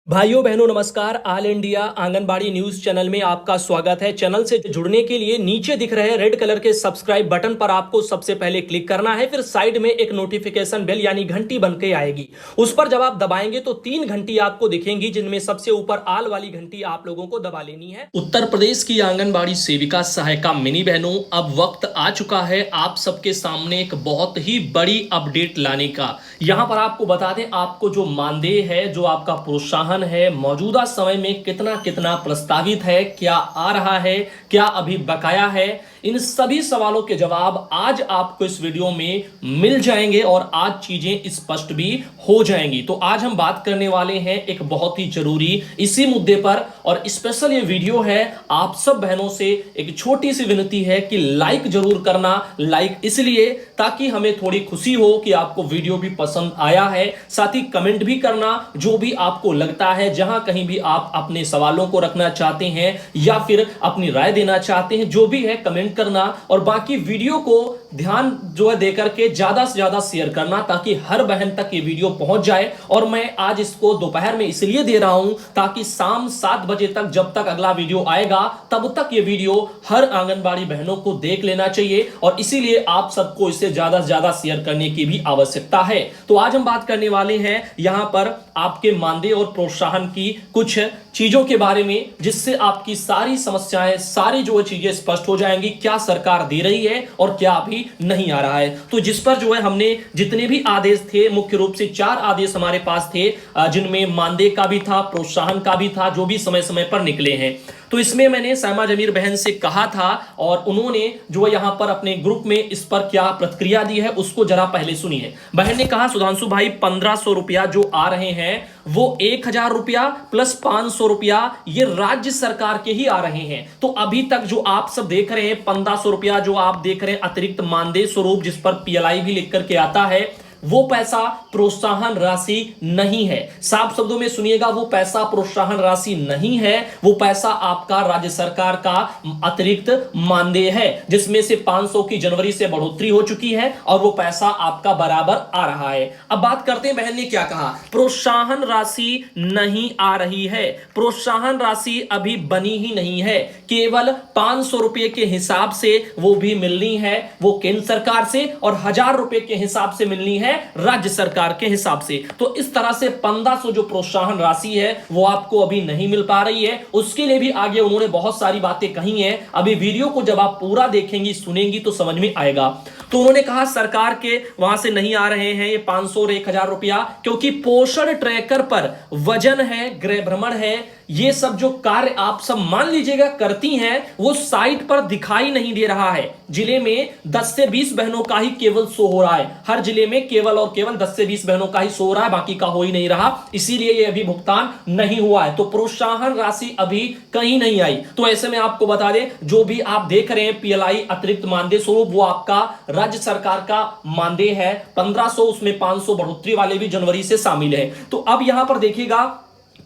भाइयों बहनों नमस्कार। All India anganwadi news channel में आपका स्वागत है। चैनल से जुड़ने के लिए नीचे दिख रहे रेड कलर के सब्सक्राइब बटन पर आपको सबसे पहले क्लिक करना है। फिर साइड में एक नोटिफिकेशन बेल यानी घंटी बन के आएगी, उस पर जब आप दबाएंगे तो 3 घंटी आपको दिखेंगी, जिनमें सबसे ऊपर आल वाली घंटी आप लोगों को दबा लेनी है। उत्तर प्रदेश की आंगनबाड़ी सेविका सहायिका मिनी बहनों, अब वक्त आ चुका है आप सबके सामने एक बहुत ही बड़ी अपडेट लाने का। यहां पर आपको बता दें, आपको जो मानदेय है, जो आपका प्रोत्साहन है, मौजूदा समय में कितना कितना प्रस्तावित है, क्या आ रहा है, क्या अभी बकाया है, इन सभी सवालों के जवाब आज आपको इस वीडियो में मिल जाएंगे और आज चीजें स्पष्ट भी हो जाएंगी। तो आज हम बात करने वाले हैं एक बहुत ही जरूरी इसी मुद्दे पर, और स्पेशल ये वीडियो है आप सब बहनों से एक छोटी सी विनती है कि लाइक जरूर करना। लाइक इसलिए ताकि हमें थोड़ी खुशी हो कि आपको वीडियो भी पसंद आया है, साथ ही कमेंट भी करना जो भी आपको लगता है, जहां कहीं भी आप अपने सवालों को रखना चाहते हैं या फिर अपनी राय देना चाहते हैं, जो भी है कमेंट करना। और बाकी वीडियो को ध्यान जो है देकर के ज्यादा से ज्यादा शेयर करना, ताकि हर बहन तक ये वीडियो पहुंच जाए। और मैं आज इसको दोपहर में इसलिए दे रहा हूं ताकि शाम 7 बजे तक, जब तक अगला वीडियो आएगा, तब तक ये वीडियो हर आंगनबाड़ी बहनों को देख लेना चाहिए, और इसीलिए आप सबको इसे ज्यादा से ज्यादा शेयर करने की भी आवश्यकता है। तो आज हम बात करने वाले हैं यहां पर आपके मानदेय और प्रोत्साहन की कुछ चीजों के बारे में, जिससे आपकी सारी समस्याएं, सारी जो चीजें स्पष्ट हो जाएंगी, क्या सरकार दे रही है और क्या अभी नहीं आ रहा है। तो जिस पर जो है हमने जितने भी आदेश थे, मुख्य रूप से 4 आदेश हमारे पास थे, जिनमें मानदेय का भी था, प्रोत्साहन का भी था, जो भी समय समय पर निकले हैं। तो इसमें मैंने सायमा जमीर बहन से कहा था, और उन्होंने जो यहां पर अपने ग्रुप में इस पर क्या प्रतिक्रिया दी है उसको जरा पहले सुनिए। बहन ने कहा, सुधांशु भाई 1500 रुपया जो आ रहे हैं वो 1000 रुपया प्लस 500 रुपया ये राज्य सरकार के ही आ रहे हैं। तो अभी तक जो आप सब देख रहे हैं 1500 रुपया जो आप देख रहे हैं अतिरिक्त मानदेय स्वरूप, जिस पर पीएलआई भी लिख करके आता है, वो पैसा प्रोत्साहन राशि नहीं है। साफ शब्दों में सुनिएगा, वो पैसा प्रोत्साहन राशि नहीं है, वो पैसा आपका राज्य सरकार का अतिरिक्त मानदेय है, जिसमें से 500 की जनवरी से बढ़ोतरी हो चुकी है और वो पैसा आपका बराबर आ रहा है। अब बात करते हैं बहन ने क्या कहा। प्रोत्साहन राशि नहीं आ रही है, प्रोत्साहन राशि अभी बनी ही नहीं है, केवल 500 रुपए के हिसाब से वो भी मिलनी है, वो केंद्र सरकार से, और 1000 रुपए के हिसाब से मिलनी है राज्य सरकार के हिसाब से। तो इस तरह से 1500 जो प्रोत्साहन राशि है वो आपको अभी नहीं मिल पा रही है। उसके लिए भी आगे उन्होंने बहुत सारी बातें कही हैं, अभी वीडियो को जब आप पूरा देखेंगी, सुनेंगी तो समझ में आएगा। तो उन्होंने कहा सरकार के वहां से नहीं आ रहे हैं ये 500 और 1000 रुपया, क्योंकि पोषण ट्रैकर पर वजन है, गृह भ्रमण है, ये सब जो कार्य आप सब मान लीजिएगा करती हैं, वो साइट पर दिखाई नहीं दे रहा है। जिले में 10 से 20 बहनों का ही केवल शो हो रहा है, हर जिले में केवल और केवल 10 से 20 बहनों का ही शो हो रहा है, बाकी का हो ही नहीं रहा, इसीलिए ये अभी भुगतान नहीं हुआ है। तो प्रोत्साहन राशि अभी कहीं नहीं आई। तो ऐसे में आपको बता दें, जो भी आप देख रहे हैं पीएलआई अतिरिक्त मानदेय स्वरूप, वो आपका राज्य सरकार का मानदेय है 1500, उसमें 500 बढ़ोतरी वाले भी जनवरी से शामिल है। तो अब यहां पर देखिएगा,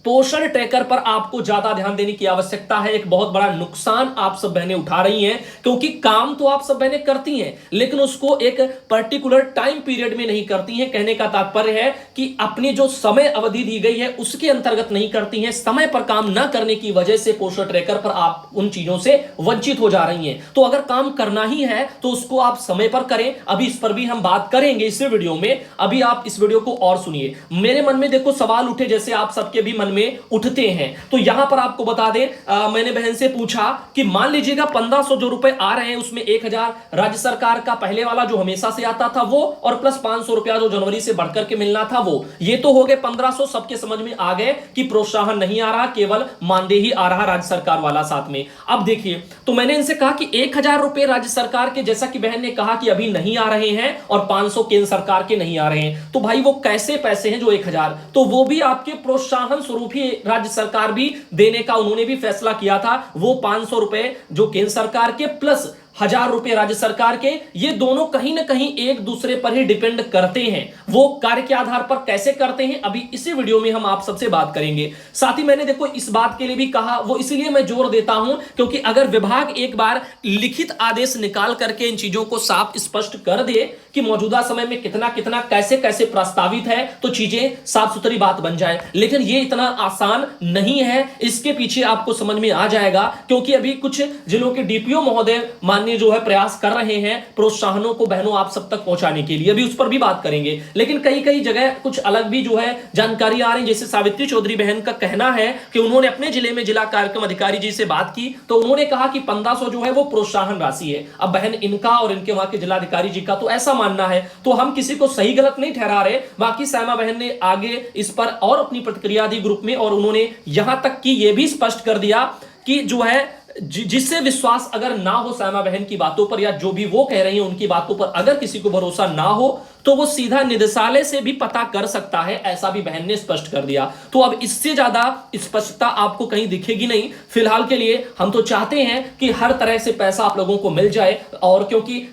पोषण ट्रैकर पर आपको ज्यादा ध्यान देने की आवश्यकता है। एक बहुत बड़ा नुकसान आप सब बहनें उठा रही हैं, क्योंकि काम तो आप सब बहनें करती हैं, लेकिन उसको एक पर्टिकुलर टाइम पीरियड में नहीं करती हैं। कहने का तात्पर्य है कि अपनी जो समय अवधि दी गई है उसके अंतर्गत नहीं करती हैं। समय पर काम न करने की वजह से पोषण ट्रैकर पर आप उन चीजों से वंचित हो जा रही हैं। तो अगर काम करना ही है तो उसको आप समय पर करें। अभी इस पर भी हम बात करेंगे इस वीडियो में। अभी आप इस वीडियो को और सुनिए। मेरे मन में देखो सवाल उठे, जैसे आप सबके भी मन में उठते हैं। तो यहां पर आपको बता दें, मैंने बहन से पूछा कि मान लीजिएगा 1500 जो रुपए आ रहे हैं उसमें 1000 राज्य सरकार का पहले वाला जो हमेशा से आता था वो, और प्लस 500 रुपया जो जनवरी से बढ़कर के मिलना था वो, ये तो हो गए 1500। सबके समझ में आ गए कि प्रोत्साहन नहीं आ रहा, केवल मानदेय ही आ रहा राज्य सरकार वाला साथ में। अब देखिए, तो मैंने इनसे कहा कि 1000 रुपए राज्य सरकार के, जैसा कि बहन ने कहा कि अभी नहीं आ रहे हैं, और 500 केंद्र सरकार के नहीं आ रहे हैं। तो भाई वो कैसे पैसे हैं जो 1000, तो वो भी आपके प्रोत्साहन स्वरूप ही राज्य सरकार भी देने का उन्होंने भी फैसला किया था। वो 500 रुपए जो केंद्र सरकार के प्लस 1000 रुपए राज्य सरकार के, ये दोनों कहीं ना कहीं एक दूसरे पर ही डिपेंड करते हैं। वो कार्य के आधार पर कैसे करते हैं अभी इसी वीडियो में हम आप सबसे बात करेंगे। साथ ही मैंने देखो इस बात के लिए भी कहा, वो इसीलिए मैं जोर देता हूं क्योंकि अगर विभाग एक बार लिखित आदेश निकाल करके इन चीजों को साफ स्पष्ट कर दे कि मौजूदा समय में कितना कितना कैसे कैसे प्रस्तावित है, तो चीजें साफ सुथरी बात बन जाए। लेकिन ये इतना आसान नहीं है, इसके पीछे आपको समझ में आ जाएगा, क्योंकि अभी कुछ जिलों के डीपीओ महोदय माननीय जो है प्रयास कर रहे हैं प्रोत्साहनों को बहनों आप सब तक पहुंचाने के लिए, अभी उस पर भी बात करेंगे। लेकिन कई कई जगह कुछ अलग भी जो है जानकारी आ रही है। जैसे सावित्री चौधरी बहन का कहना है कि उन्होंने अपने जिले में जिला कार्यक्रम अधिकारी जी से बात की, तो उन्होंने कहा कि 1500 जो है वो प्रोत्साहन राशि है। अब बहन इनका और इनके वहां के जिलाधिकारी जी का तो ऐसा मानना है, तो हम किसी को सही गलत नहीं ठहरा रहे। बाकी सायमा बहन ने आगे इस पर और अपनी प्रतिक्रिया दी ग्रुप में, और उन्होंने यहां तक कि यह भी स्पष्ट कर दिया कि जो है जिससे विश्वास अगर ना हो सायमा बहन की बातों पर, या जो भी वो कह रही हैं उनकी बातों पर अगर किसी को भरोसा ना हो, तो वो सीधा निदेशालय से भी पता कर सकता है, ऐसा भी बहन ने स्पष्ट कर दिया। तो अब इससे ज्यादा स्पष्टता आपको कहीं दिखेगी नहीं। फिलहाल के लिए हम तो चाहते हैं कि हर तरह से पैसा आप लोगों को मिल जाए, और क्योंकि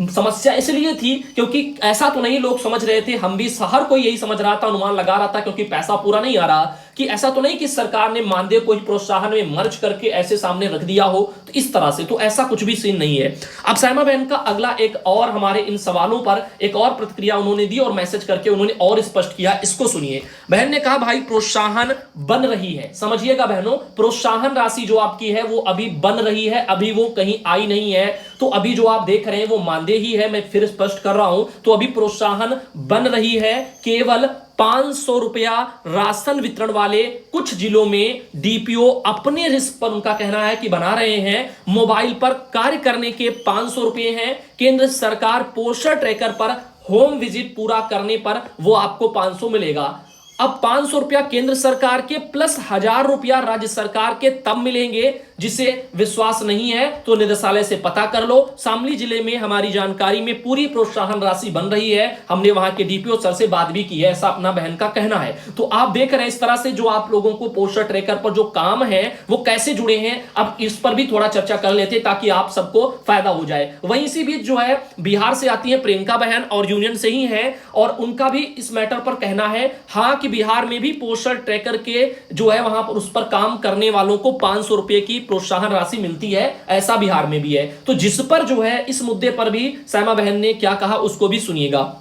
समस्या इसलिए थी क्योंकि ऐसा तो नहीं लोग समझ रहे थे, हम भी हर कोई यही समझ रहा था, अनुमान लगा रहा था, क्योंकि पैसा पूरा नहीं आ रहा, कि ऐसा तो नहीं कि सरकार ने मानदेय को ही प्रोत्साहन में मर्ज करके ऐसे सामने रख दिया हो, तो इस तरह से तो ऐसा कुछ भी सीन नहीं है। अब सायमा बहन का अगला एक और हमारे इन सवालों पर एक और प्रतिक्रिया उन्होंने दी, और मैसेज करके उन्होंने और स्पष्ट किया, इसको सुनिए। बहन ने कहा भाई प्रोत्साहन बन रही है, समझिएगा बहनों, प्रोत्साहन राशि जो आपकी है वो अभी बन रही है, अभी वो कहीं आई नहीं है। तो अभी जो आप देख रहे हैं वो मानदेय ही है, मैं फिर स्पष्ट कर रहा हूं, तो अभी प्रोत्साहन बन रही है। केवल 500 रुपया राशन वितरण वाले कुछ जिलों में डीपीओ अपने रिस्क पर, उनका कहना है कि बना रहे हैं। मोबाइल पर कार्य करने के 500 रुपए हैं। केंद्र सरकार पोस्टर ट्रैकर पर होम विजिट पूरा करने पर वो आपको 500 मिलेगा। अब 500 रुपया केंद्र सरकार के प्लस 1000 रुपया राज्य सरकार के तब मिलेंगे। जिसे विश्वास नहीं है तो निदेशालय से पता कर लो। शामली जिले में हमारी जानकारी में पूरी प्रोत्साहन राशि बन रही है, हमने वहां के डीपीओ सर से बात भी की है, ऐसा अपना बहन का कहना है। तो आप देख रहे हैं इस तरह से जो आप लोगों को पोस्टर ट्रैकर पर जो काम है वो कैसे जुड़े हैं। अब इस पर भी थोड़ा चर्चा कर लेते ताकि आप सबको फायदा हो जाए। वहीं इसी बीच जो है बिहार से आती है प्रियंका बहन, और यूनियन से ही है, और उनका भी इस मैटर पर कहना है हाँ कि बिहार में भी पोस्टर ट्रैकर के जो है वहां पर उस पर काम करने वालों को 500 रुपए की प्रोत्साहन राशि मिलती है, ऐसा बिहार में भी है। तो जिस पर जो है इस मुद्दे पर भी सायमा बहन ने क्या कहा उसको भी सुनिएगा।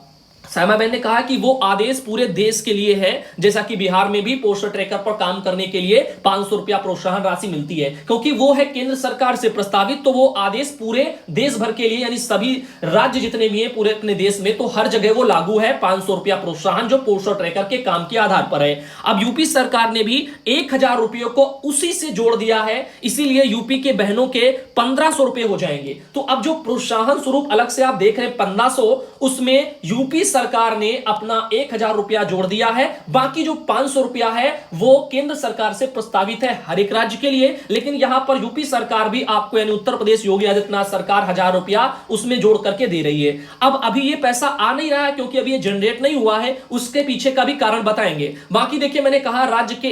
सायमा बहन ने कहा कि वो आदेश पूरे देश के लिए है, जैसा कि बिहार में भी पोस्टर ट्रैकर पर काम करने के लिए 500 रुपया प्रोत्साहन राशि मिलती है, क्योंकि वो है केंद्र सरकार से प्रस्तावित, तो वो आदेश पूरे देश भर के लिए, यानी सभी राज्य जितने भी हैं पूरे अपने देश में, तो हर जगह वो लागू है 500 रुपया प्रोत्साहन जो पोस्टर ट्रैकर के काम के आधार पर है। अब यूपी सरकार ने भी 1000 रुपयों को उसी से जोड़ दिया है, इसीलिए यूपी के बहनों के 1500 रुपए हो जाएंगे। तो अब जो प्रोत्साहन स्वरूप अलग से आप देख रहे हैं 1500, उसमें यूपी सरकार ने अपना 1000 रुपया जोड़ दिया है। बाकी जो 500 रुपया है वो केंद्र सरकार से प्रस्तावित है हर एक राज्य के लिए, लेकिन यहां पर यूपी सरकार भी आपको, यानी उत्तर प्रदेश योगी आदित्यनाथ सरकार 1000 रुपया उसमें जोड़ करके दे रही है। अब अभी ये पैसा आ नहीं रहा है क्योंकि अभी ये जनरेट नहीं हुआ है, उसके पीछे का भी कारण बताएंगे। बाकी देखिए मैंने कहा राज्य के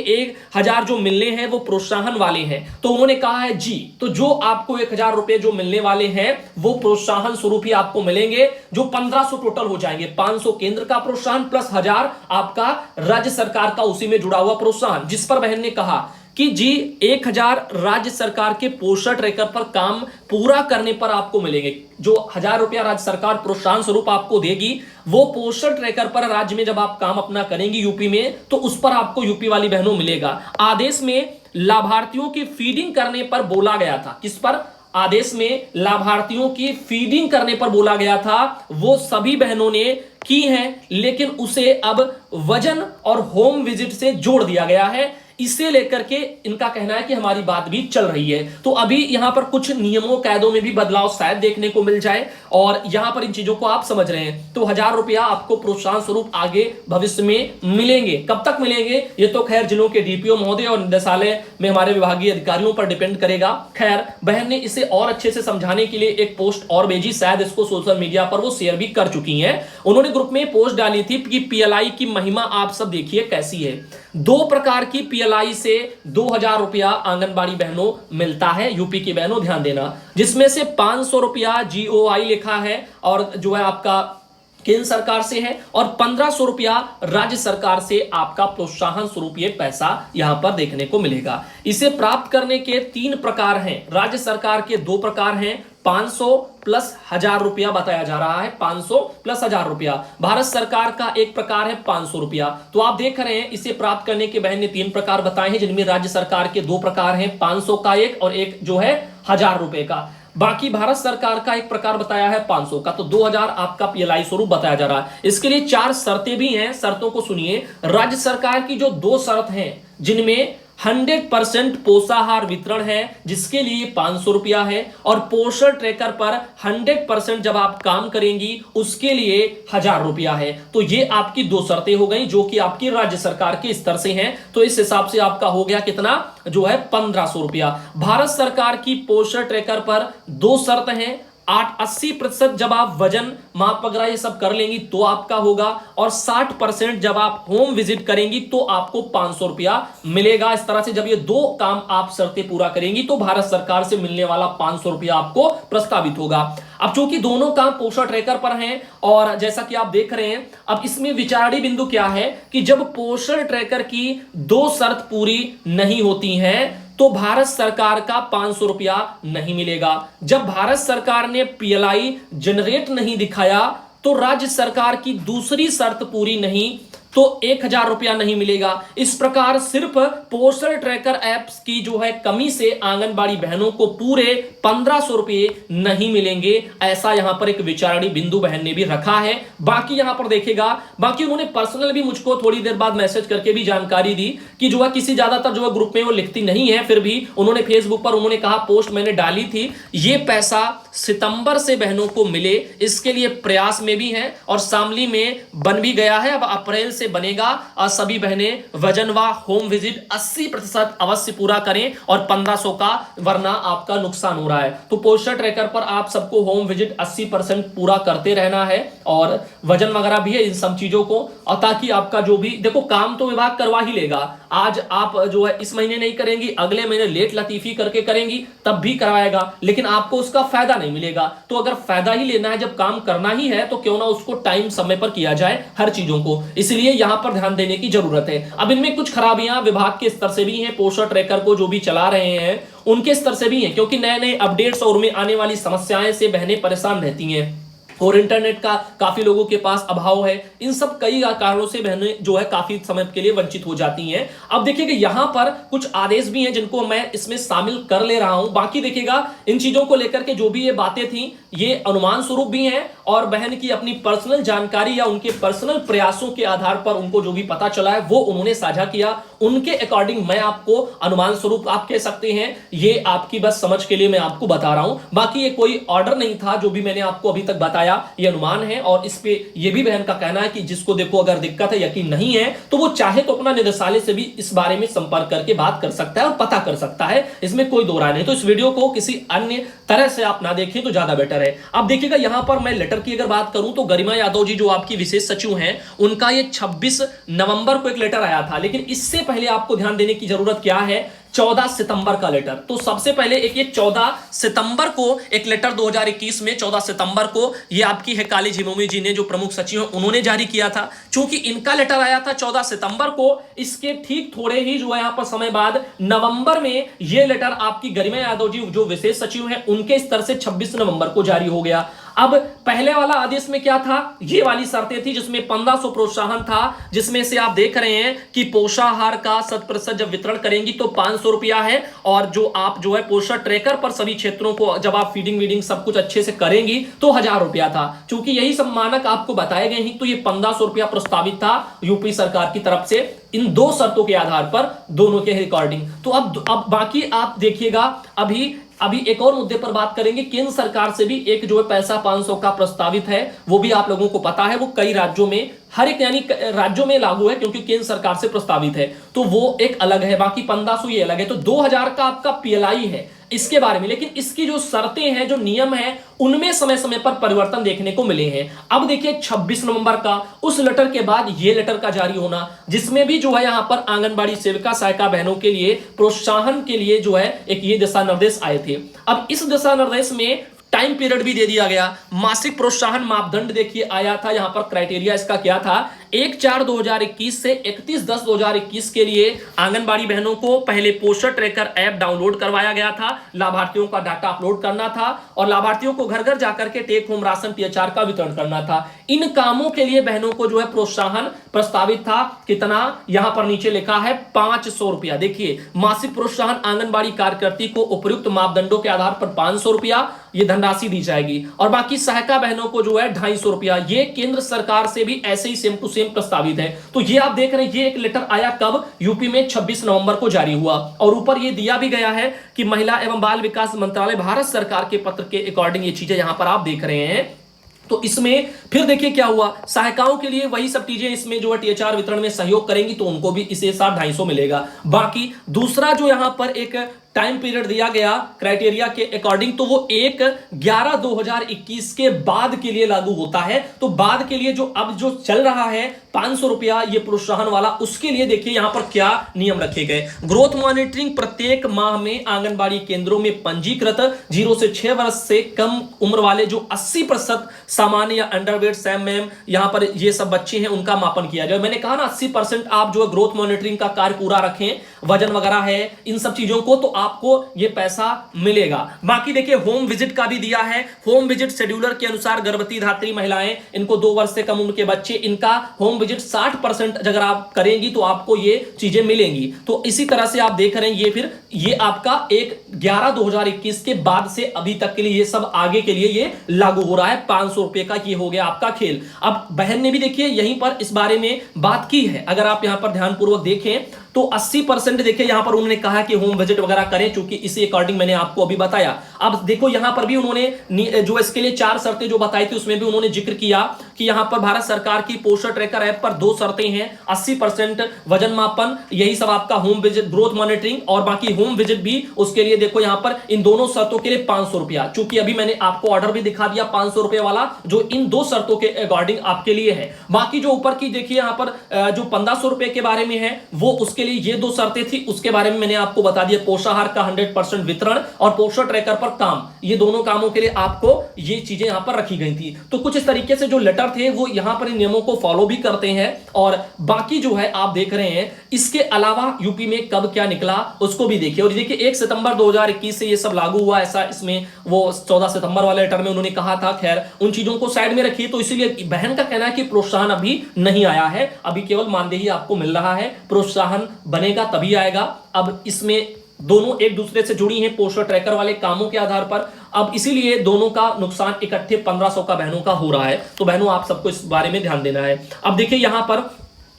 1000 जो मिलने हैं वो प्रोत्साहन वाले हैं, तो उन्होंने कहा है जी, तो जो आपको 1000 रुपए जो मिलने वाले हैं वो प्रोत्साहन स्वरूप ही आपको मिलेंगे, जो 1500 टोटल हो जाएंगे। 500 केंद्र का प्रोत्साहन प्लस 1000 आपका राज्य सरकार का उसी में जुड़ा हुआ प्रोत्साहन, जिस पर बहन ने कहा कि जी 1000 राज्य सरकार के पोस्टर ट्रैकर पर काम पूरा करने पर आपको मिलेंगे। जो 1000 रुपया राज्य सरकार प्रोत्साहन स्वरूप आपको देगी वो पोस्टर ट्रैकर पर राज्य में जब आप काम अपना करेंगे यूपी में, तो उस पर आपको यूपी वाली बहनों मिलेगा। आदेश में लाभार्थियों की फीडिंग करने पर बोला गया था, किस पर? आदेश में लाभार्थियों की फीडिंग करने पर बोला गया था, वो सभी बहनों ने की है, लेकिन उसे अब वजन और होम विजिट से जोड़ दिया गया है। इसे लेकर के इनका कहना है कि हमारी बात भी चल रही है। तो अभी यहां पर कुछ नियमों कायदों में भी बदलाव शायद देखने को मिल जाए, और यहां पर इन चीजों को आप समझ रहे हैं। तो 1000 रुपया आपको प्रोत्साहन स्वरूप आगे भविष्य में मिलेंगे। कब तक मिलेंगे ये तो खैर जिलों के डीपीओ महोदय और निदेशालय में हमारे विभागीय अधिकारियों पर डिपेंड करेगा। खैर बहन ने इसे और अच्छे से समझाने के लिए एक पोस्ट और भेजी, शायद इसको सोशल मीडिया पर वो शेयर भी कर चुकी हैं। उन्होंने ग्रुप में पोस्ट डाली थी कि पीएलआई की महिमा आप सब देखिए कैसी है। 2 प्रकार की पीएलआई से 2000 रुपया आंगनबाड़ी बहनों मिलता है, यूपी की बहनों ध्यान देना, जिसमें से 500 रुपया जीओआई लिखा है, और जो है आपका केंद्र सरकार से है और 1500 रुपया राज्य सरकार से आपका प्रोत्साहन स्वरूप ये पैसा यहां पर देखने को मिलेगा। इसे प्राप्त करने के 3 प्रकार हैं। राज्य सरकार के 2 प्रकार हैं, 500 प्लस 1000 रुपया बताया जा रहा है, 500 प्लस 1000 रुपया। भारत सरकार का एक प्रकार है 500 रुपया। तो आप देख रहे हैं इसे प्राप्त करने के बहन ने 3 प्रकार बताए हैं, जिनमें राज्य सरकार के 2 प्रकार हैं, 500 का एक और एक जो है 1000 रुपए का। बाकी भारत सरकार का एक प्रकार बताया है 500 का, तो 2000 आपका पीएलआई स्वरूप बताया जा रहा है। इसके लिए 4 शर्तें भी हैं, शर्तों को सुनिए। राज्य सरकार की जो 2 शर्त हैं, जिनमें 100% पोषाहार वितरण है, जिसके लिए 500 रुपया है, और पोषण ट्रैकर पर 100% जब आप काम करेंगी उसके लिए 1000 रुपया है। तो ये आपकी 2 शर्तें हो गई, जो कि आपकी राज्य सरकार के स्तर से हैं। तो इस हिसाब से आपका हो गया कितना, जो है 1500 रुपया। भारत सरकार की पोषण ट्रैकर पर 2 शर्त हैं, 80% जब आप वजन माप वगैरह ये सब कर लेंगी तो आपका होगा, और 60% जब आप होम विजिट करेंगी तो आपको 500 रुपया मिलेगा। इस तरह से जब ये 2 काम आप शर्तें पूरा करेंगी तो भारत सरकार से मिलने वाला 500 रुपया आपको प्रस्तावित होगा। अब चूंकि दोनों काम पोषण ट्रैकर पर हैं, और जैसा कि आप देख रहे हैं, अब इसमें विचारणीय बिंदु क्या है कि जब पोषण ट्रैकर की 2 शर्त पूरी नहीं होती हैं तो भारत सरकार का 500 रुपया नहीं मिलेगा। जब भारत सरकार ने पीएलआई जनरेट नहीं दिखाया तो राज्य सरकार की दूसरी शर्त पूरी नहीं तो 1000 रुपया नहीं मिलेगा। इस प्रकार सिर्फ पोषण ट्रैकर ऐप्स की जो है कमी से आंगनबाड़ी बहनों को पूरे 1500 रुपये नहीं मिलेंगे, ऐसा यहां पर एक विचारणीय बिंदु बहन ने भी रखा है। बाकी यहां पर देखेगा, बाकी उन्होंने पर्सनल भी मुझको थोड़ी देर बाद मैसेज करके भी जानकारी दी कि जो है किसी ज्यादातर जो है ग्रुप में वो लिखती नहीं है, फिर भी उन्होंने फेसबुक पर उन्होंने कहा, पोस्ट मैंने डाली थी, ये पैसा सितंबर से बहनों को मिले इसके लिए प्रयास में भी है, और शामली में बन भी गया है, अब अप्रैल से बनेगा। और सभी बहनें वजन व होम विजिट 80% अवश्य पूरा करें, और 1500 का, वरना आपका नुकसान हो रहा है। तो पोस्टर ट्रैकर पर आप सबको होम विजिट 80% पूरा करते रहना है, और वजन वगैरह भी है, इन सब चीजों को, और ताकि आपका जो भी देखो काम तो विभाग करवा ही लेगा। आज आप जो है इस महीने नहीं करेंगी, अगले महीने लेट लतीफी करके करेंगी तब भी करवाएगा, लेकिन आपको उसका फायदा नहीं मिलेगा। तो अगर फायदा ही लेना है, जब काम करना ही है, तो क्यों ना उसको टाइम समय पर किया जाए हर चीजों को, इसलिए यहां पर ध्यान देने की जरूरत है। अब इनमें कुछ खराबियां विभाग के स्तर से भी हैं, पोषण ट्रैकर को जो भी चला रहे हैं उनके स्तर से भी हैं, क्योंकि नए नए अपडेट्स और उनमें आने वाली समस्याएं से बहनें परेशान रहती हैं, और इंटरनेट का काफी लोगों के पास अभाव है। इन सब कई कारणों से बहनें जो है काफी समय के लिए वंचित हो जाती हैं। अब देखिएगा यहां पर कुछ आदेश भी हैं जिनको मैं इसमें शामिल कर ले रहा हूं। बाकी देखिएगा इन चीजों को लेकर के जो भी ये बातें थी ये अनुमान स्वरूप भी हैं, और बहन की अपनी पर्सनल जानकारी या उनके पर्सनल प्रयासों के आधार पर उनको जो भी पता चला है वो उन्होंने साझा किया, उनके अकॉर्डिंग मैं आपको अनुमान स्वरूप आप कह सकते हैं, ये आपकी बस समझ के लिए मैं आपको बता रहा हूं। बाकी ये कोई ऑर्डर नहीं था, जो भी मैंने आपको अभी तक बताया ये अनुमान है, और इस पे ये भी बहन का कहना है कि जिसको देखो अगर दिक्कत है, यकीन नहीं है, तो वो चाहे तो अपना निदेशालय से भी इस बारे में संपर्क करके बात कर सकता है और पता कर सकता है, इसमें कोई दो राय नहीं। तो इस वीडियो को किसी अन्य तरह से आप ना देखें तो ज्यादा बेटर है। अब देखिएगा यहां पर मैं लेटर की अगर बात करूं तो गरिमा यादव जी जो आपकी विशेष सचिव हैं, उनका ये 26 नवंबर को एक लेटर आया था, लेकिन इससे पहले आपको ध्यान देने की जरूरत क्या है, 14 सितंबर का लेटर। तो सबसे पहले एक ये 14 सितंबर को एक लेटर 2021 में 14 सितंबर को ये आपकी है काली झिमोमी जी ने, जो प्रमुख सचिव हैं, उन्होंने जारी किया था। चूंकि इनका लेटर आया था 14 सितंबर को, इसके ठीक थोड़े ही जो है यहां पर समय बाद नवंबर में ये लेटर आपकी गरिमा यादव जी जो विशेष सचिव हैं उनके स्तर से 26 नवंबर को जारी हो गया। अब पहले वाला आदेश में क्या था, ये वाली शर्तें थी जिसमें 1500 प्रोत्साहन था, जिसमें से आप देख रहे हैं कि पोषाहार का 100% जब वितरण करेंगी तो 500 रुपया है, और जो आप जो है पोषण ट्रैकर पर सभी क्षेत्रों को जब आप फीडिंग वीडिंग सब कुछ अच्छे से करेंगी तो 1000 रुपया था। चूंकि यही सब मानक आपको बताए गए हैं तो ये 1500 रुपया प्रस्तावित था यूपी सरकार की तरफ से, इन 2 शर्तों के आधार पर दोनों के रिकॉर्डिंग। तो अब बाकी आप देखिएगा, अभी एक और मुद्दे पर बात करेंगे। केंद्र सरकार से भी एक जो है पैसा 500 का प्रस्तावित है, वो भी आप लोगों को पता है, वो कई राज्यों में, हर एक यानी राज्यों में लागू है, क्योंकि केंद्र सरकार से प्रस्तावित है, तो वो एक अलग है। बाकी 1500 ये अलग है। तो 2000 का आपका पीएलआई है इसके बारे में, लेकिन इसकी जो शर्तें हैं, जो नियम है, उनमें समय समय पर परिवर्तन देखने को मिले हैं। अब देखिए 26 नवंबर का उस लेटर के बाद ये लेटर का जारी होना, जिसमें भी जो है यहां पर आंगनबाड़ी सेविका सहायिका बहनों के लिए प्रोत्साहन के लिए जो है एक ये दिशा निर्देश आए थे। अब इस दिशा निर्देश में टाइम पीरियड भी दे दिया गया। मासिक प्रोत्साहन मापदंड देखिए आया था, यहां पर क्राइटेरिया इसका क्या था, 1/4/2021 से 31/10/2021 के लिए आंगनबाड़ी बहनों को पहले पोषण ट्रैकर ऐप डाउनलोड करवाया गया था, लाभार्थियों का डाटा अपलोड करना था और लाभार्थियों को घर घर जाकर के टेक होम राशन टीएचआर का वितरण करना था। इन कामों के लिए बहनों को जो है प्रोत्साहन प्रस्तावित था, कितना, यहां पर नीचे लिखा है 500 रुपया। देखिए मासिक प्रोत्साहन आंगनबाड़ी कार्यकर्ती को उपयुक्त मापदंडों के आधार पर 500 रुपया ये धनराशि दी जाएगी और बाकी सहायिका बहनों को जो है 250 रुपया। ये केंद्र सरकार से भी ऐसे ही सेम टू सेम प्रस्तावित है। तो ये आप देख रहे हैं, ये एक लेटर आया कब, यूपी में 26 नवंबर को जारी हुआ और ऊपर ये दिया भी गया है कि महिला एवं बाल विकास मंत्रालय भारत सरकार के पत्र के अकॉर्डिंग ये चीजें यहां पर आप देख रहे हैं। तो इसमें फिर देखिए क्या हुआ, सहायिकाओं के लिए वही सब चीजें इसमें जो है टीएचआर वितरण में सहयोग करेंगी तो उनको भी इसे साथ 250 मिलेगा। बाकी दूसरा जो यहां पर एक टाइम पीरियड दिया गया क्राइटेरिया के अकॉर्डिंग, तो वो 1/11/2021 के बाद के लिए लागू होता है। तो बाद के लिए जो अब जो चल रहा है 500 रुपया ये प्रोत्साहन वाला, उसके लिए देखिए यहां पर क्या नियम रखे गए। ग्रोथ मॉनिटरिंग प्रत्येक माह में आंगनबाड़ी केंद्रों में पंजीकृत 0 से 6 वर्ष से कम उम्र वाले जो 80% सामान्य या अंडरवेट सैम यहां पर ये सब बच्चे हैं उनका मापन किया जाए। मैंने कहा ना 80% आप जो ग्रोथ मॉनिटरिंग का कार्य पूरा रखें, वजन वगैरह है इन सब चीजों को, तो आपको ये पैसा मिलेगा। बाकी देखिए होम विजिट का भी दिया है। होम विजिट शेड्यूलर के अनुसार गर्भवती धात्री महिलाएं, इनको 2 वर्ष से कम उम्र के बच्चे, इनका होम विजिट 60% अगर आप करेंगी तो आपको ये चीजें मिलेंगी। तो इसी तरह से आप देख रहे हैं ये फिर ये आपका 1/11/2021 के बाद से अभी तक के लिए ये सब आगे के लिए ये लागू हो रहा है। 500 रुपए का ये हो गया आपका खेल। अब बहन ने भी देखिए यहीं पर इस बारे में बात की है, अगर आप यहां पर ध्यानपूर्वक देखें तो 80% देखिए यहां पर उन्होंने कहा कि होम विजिट वगैरह करें, चूंकि इसी अकॉर्डिंग मैंने आपको अभी बताया। अब देखो यहां पर भी उन्होंने जो इसके लिए 4 शर्तें जो बताई थी उसमें भी उन्होंने जिक्र किया कि यहां पर भारत सरकार की पोषण ट्रैकर ऐप पर 2 शर्तें हैं, 80% वजन मापन, यही सब आपका होम विजिट, ग्रोथ मॉनिटरिंग और बाकी होम विजिट भी, उसके लिए देखो यहां पर इन दोनों शर्तों के लिए 500 रुपया। चूंकि अभी मैंने आपको ऑर्डर भी दिखा दिया 500 रुपए वाला, जो इन 2 शर्तों के अकॉर्डिंग आपके लिए है। बाकी जो ऊपर की देखिए यहां पर जो 1500 रुपए के बारे में है, वो उसके लिए ये 2 शर्तें थी, उसके बारे में मैंने आपको बता दिया। पोषाहार का 100% वितरण और पोषण ट्रैकर पर काम, ये दोनों कामों के लिए आपको ये चीजें यहां पर रखी गई थी। तो कुछ इस तरीके से जो लेटर थे वो यहां पर इन नियमों को फॉलो भी करते हैं और बाकी जो है आप देख रहे हैं। इसके अलावा यूपी में कब क्या निकला उसको भी देखिए। और देखिए 1 सितंबर 2021 से ये सब लागू हुआ, ऐसा इसमें वो 14 सितंबर वाले लेटर में उन्होंने कहा था। खैर उन चीजों को साइड में रखिए। तो इसीलिए बहन का कहना है कि प्रोत्साहन अभी नहीं आया है, अभी केवल मानदेय आपको मिल रहा है, प्रोत्साहन बनेगा तभी आएगा। अब इसमें दोनों एक दूसरे से जुड़ी हैं पोषण ट्रैकर वाले कामों के आधार पर। अब इसीलिए दोनों का नुकसान इकट्ठे 1500 का बहनों का हो रहा है। तो बहनों आप सबको इस बारे में ध्यान देना है। अब देखिए यहां पर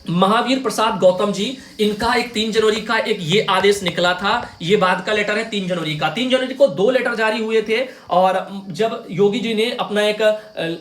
महावीर प्रसाद गौतम जी, इनका एक 3 जनवरी का एक ये आदेश निकला था, ये बाद का लेटर है 3 जनवरी का। 3 जनवरी को 2 लेटर जारी हुए थे और जब योगी जी ने अपना एक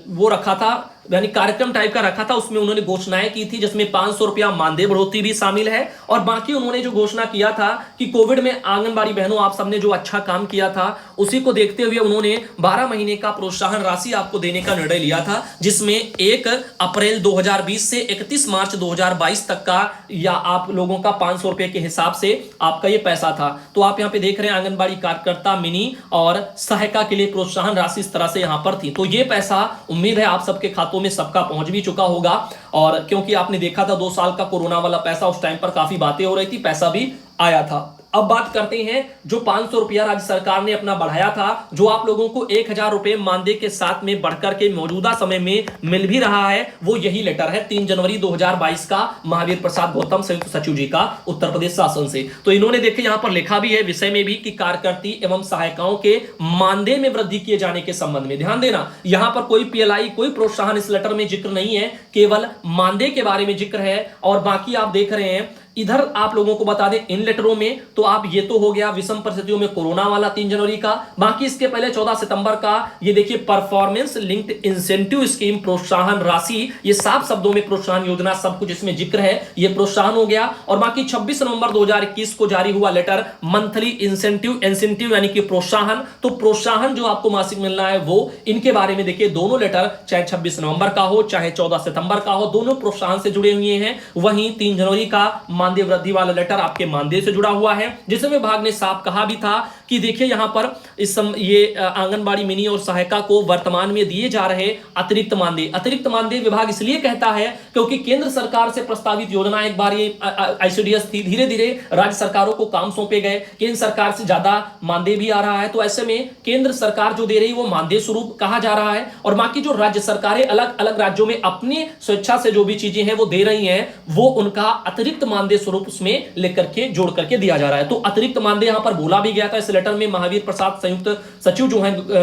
वो रखा था, यानी कार्यक्रम टाइप का रखा था, उसमें उन्होंने घोषणाएं की थी जिसमें 500 रुपया मानदेय बढ़ोतरी भी शामिल है। और बाकी उन्होंने जो घोषणा किया था कि कोविड में आंगनबाड़ी बहनों आप सबने जो अच्छा काम किया था उसी को देखते हुए उन्होंने 12 महीने का प्रोत्साहन राशि आपको देने का निर्णय लिया था, जिसमें 1 अप्रैल 2020 से 31 मार्च 2022 तक का या आप लोगों का 500 रुपए के हिसाब से आपका ये पैसा था। तो आप यहाँ पे देख रहे हैं आंगनबाड़ी कार्यकर्ता, मिनी और सहायिका के लिए प्रोत्साहन राशि इस तरह से यहाँ पर थी। तो ये पैसा उम्मीद है आप सबके खातों में सबका पहुंच भी चुका होगा। और क्योंकि आपने देखा था 2 साल का कोरोना वाला पैसा, उस टाइम पर काफी बातें हो रही थी, पैसा भी आया था। अब बात करते हैं जो 500 रुपया राज्य सरकार ने अपना बढ़ाया था, जो आप लोगों को 1000 रुपए मानदेय के साथ में बढ़कर के मौजूदा समय में मिल भी रहा है, वो यही लेटर है 3 जनवरी 2022 का महावीर प्रसाद गौतम संयुक्त सचिव जी का उत्तर प्रदेश शासन से। तो इन्होंने देखे यहां पर लिखा भी है विषय में भी कि कार्यकर्ती एवं सहायिकाओं के मानदेय में वृद्धि किए जाने के संबंध में ध्यान देना। यहां पर कोई पीएलआई, कोई प्रोत्साहन इस लेटर में जिक्र नहीं है, केवल मानदेय के बारे में जिक्र है। और बाकी आप देख रहे हैं इधर आप लोगों को बता दें इन लेटरों में, तो आप ये तो हो गया विषम परिस्थितियों में कोरोना वाला 3 जनवरी का। बाकी इसके पहले 14 सितंबर का ये देखिए परफॉर्मेंस लिंक्ड इंसेंटिव स्कीम प्रोत्साहन राशि, ये साफ शब्दों में प्रोत्साहन योजना सब कुछ इसमें जिक्र है, ये प्रोत्साहन हो गया। और बाकी 26 नवंबर 2021 को जारी हुआ लेटर मंथली इंसेंटिव यानी कि प्रोत्साहन। तो प्रोत्साहन जो आपको मासिक मिलना है वो इनके बारे में देखिए दोनों लेटर, चाहे 26 नवंबर का हो चाहे 14 सितंबर का हो, दोनों प्रोत्साहन से जुड़े हुए हैं। वहीं 3 जनवरी का मानदेय वृद्धि वाला लेटर आपके मानदेय से जुड़ा हुआ है, जिसमें विभाग ने साफ कहा भी था कि देखिए यहां पर ये आंगनबाड़ी मिनी और सहायिका को वर्तमान में दिए जा रहे अतिरिक्त मानदेय विभाग इसलिए कहता है क्योंकि केंद्र सरकार से प्रस्तावित योजना, एक बार ये आईसीडीएस थी, धीरे धीरे राज्य सरकारों को काम सौंपे गए, केंद्र सरकार से ज्यादा मानदेय भी आ रहा है, तो ऐसे में केंद्र सरकार जो दे रही है वो मानदेय स्वरूप कहा जा रहा है, और बाकी जो राज्य सरकारें अलग अलग राज्यों में अपनी स्वेच्छा से जो भी चीजें हैं वो दे रही हैं, वो उनका अतिरिक्त मानदेय स्वरूप उसमें लेकर के जोड़ करके दिया जा रहा है। तो अतिरिक्त मानदेय यहां पर बोला भी गया था इस लेटर में महावीर प्रसाद संयुक्त सचिव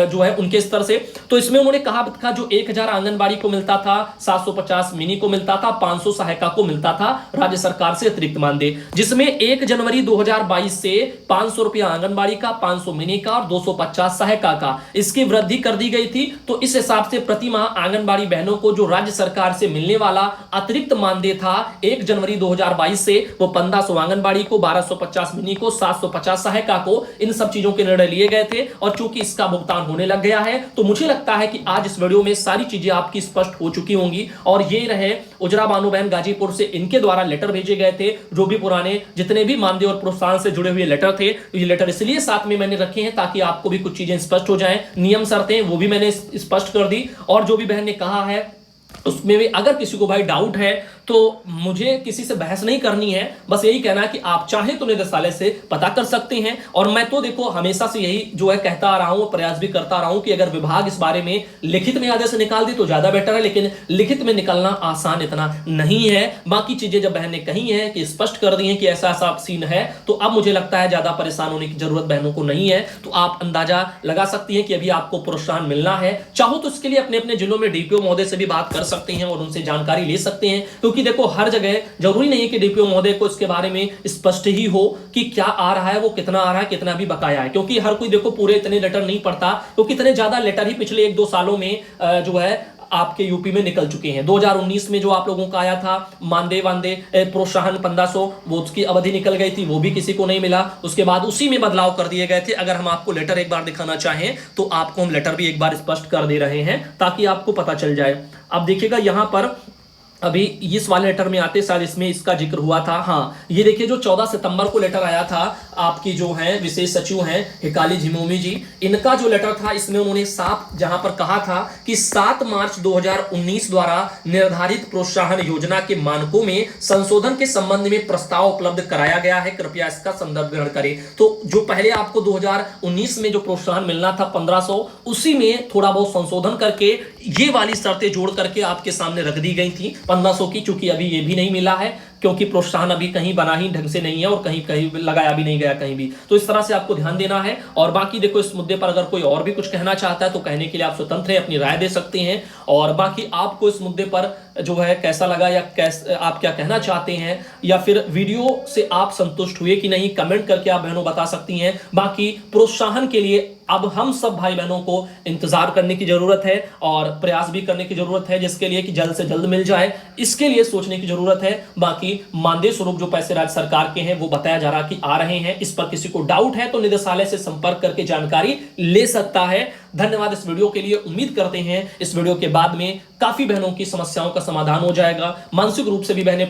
जो है उनके स्तर से। तो इसमें उन्होंने कहा था जो 1000 आंगनबाड़ी को मिलता था, 750 मिनी को मिलता था, 500 सहायिका को मिलता था राज्य सरकार से अतिरिक्त मानदेय, जिसमें 1 जनवरी 2022 से 500 रुपया आंगनबाड़ी का, 500 मिनी का और 250 सहायिका का इसकी वृद्धि कर दी गई थी। तो इस हिसाब से प्रति माह आंगनबाड़ी बहनों को जो राज्य सरकार से मिलने वाला अतिरिक्त मानदेय था 1 जनवरी 2022 से, वो 1500 आंगनबाड़ी को, 1250 मिनी को, 750 सहायिका को, इन सब चीजों के निर्णय लिए गए थे। और चूंकि इसका भुगतान होने लग गया है तो मुझे लगता है कि आज इस वीडियो में सारी चीजें आपकी स्पष्ट हो चुकी होंगी। और ये रहे उजरा बानो बहन गाजीपुर से, इनके द्वारा लेटर भेजे गए थे, जो भी पुराने जितने भी मानदेय और प्रोत्साहन से जुड़े हुए लेटर थे। ये लेटर इसलिए साथ में मैंने रखे हैं ताकि आपको भी कुछ चीजें स्पष्ट हो जाएं, नियम शर्तें वो भी मैंने स्पष्ट कर दी। और जो भी बहन ने कहा है उसमें भी अगर किसी को भाई डाउट है तो मुझे किसी से बहस नहीं करनी है, बस यही कहना है कि आप चाहे तो निदेशालय से पता कर सकते हैं। और मैं तो देखो हमेशा से यही जो है कहता आ रहा हूं, प्रयास भी करता आ रहा हूं कि अगर विभाग इस बारे में लिखित में आदेश निकाल दे तो ज्यादा बेटर है, लेकिन लिखित में निकलना आसान इतना नहीं है। बाकी चीजें जब बहन ने कही है कि स्पष्ट कर दी है कि ऐसा ऐसा सीन है, तो अब मुझे लगता है ज्यादा परेशान होने की जरूरत बहनों को नहीं है। तो आप अंदाजा लगा सकती हैं कि अभी आपको प्रोत्साहन मिलना है। चाहो तो इसके लिए अपने अपने जिलों में डीपीओ महोदय से भी बात कर सकते हैं और उनसे जानकारी ले सकते हैं, क्योंकि देखो हर जगह जरूरी नहीं है कि डीपीओ महोदय को इसके बारे में स्पष्ट ही हो कि क्या आ रहा है, वो कितना आ रहा है, कितना भी बकाया है, क्योंकि हर कोई देखो पूरे इतने लेटर नहीं पढ़ता, क्योंकि इतने ज्यादा लेटर ही पिछले 1-2 सालों में जो है आपके यूपी में निकल चुके हैं। 2019 में जो आप लोगों का आया था मानदेय प्रोत्साहन 1500, वो उसकी अवधि निकल गई थी, वो भी किसी को नहीं मिला। उसके बाद उसी में बदलाव कर दिए गए थे। अगर हम आपको लेटर एक बार दिखाना चाहें तो आपको हम लेटर भी एक बार स्पष्ट कर दे रहे हैं ताकि आपको पता चल जाए। अब देखिएगा यहां पर अभी इस वाले लेटर में आते शायद इसमें इसका जिक्र हुआ था। हाँ, ये देखिए जो 14 सितंबर को लेटर आया था, आपकी जो है विशेष सचिव हैं हिकाली झिमोमी जी, इनका जो लेटर था इसमें उन्होंने साफ जहां पर कहा था कि 7 मार्च 2019 द्वारा निर्धारित प्रोत्साहन योजना के मानकों में संशोधन के संबंध में प्रस्ताव उपलब्ध कराया गया है, कृपया इसका संदर्भ ग्रहण करें। तो जो पहले आपको 2019 में जो प्रोत्साहन मिलना था 1500, उसी में थोड़ा बहुत संशोधन करके ये वाली शर्तें जोड़ करके आपके सामने रख दी गई थी 1500 की, चूंकि अभी ये भी नहीं मिला है क्योंकि प्रोत्साहन अभी कहीं बना ही ढंग से नहीं है और कहीं कहीं लगाया भी नहीं गया कहीं भी। तो इस तरह से आपको ध्यान देना है। और बाकी देखो इस मुद्दे पर अगर कोई और भी कुछ कहना चाहता है तो कहने के लिए आप स्वतंत्र हैं, अपनी राय दे सकते हैं। और बाकी आपको इस मुद्दे पर जो है कैसा लगा या आप क्या कहना चाहते हैं, या फिर वीडियो से आप संतुष्ट हुए कि नहीं, कमेंट करके आप बहनों बता सकती हैं। बाकी प्रोत्साहन के लिए अब हम सब भाई बहनों को इंतजार करने की जरूरत है और प्रयास भी करने की जरूरत है, जिसके लिए कि जल्द से जल्द मिल जाए, इसके लिए सोचने की जरूरत है। बाकी मानदेय स्वरूप जो पैसे राज्य सरकार के हैं वो बताया जा रहा कि आ रहे हैं। इस पर किसी को डाउट है तो निदेशालय से संपर्क करके जानकारी ले सकता है। धन्यवाद इस वीडियो के लिए। उम्मीद करते हैं इस वीडियो के बाद में काफी बहनों की समस्याओं का समाधान हो जाएगा। मानसिक रूप से भी बहनें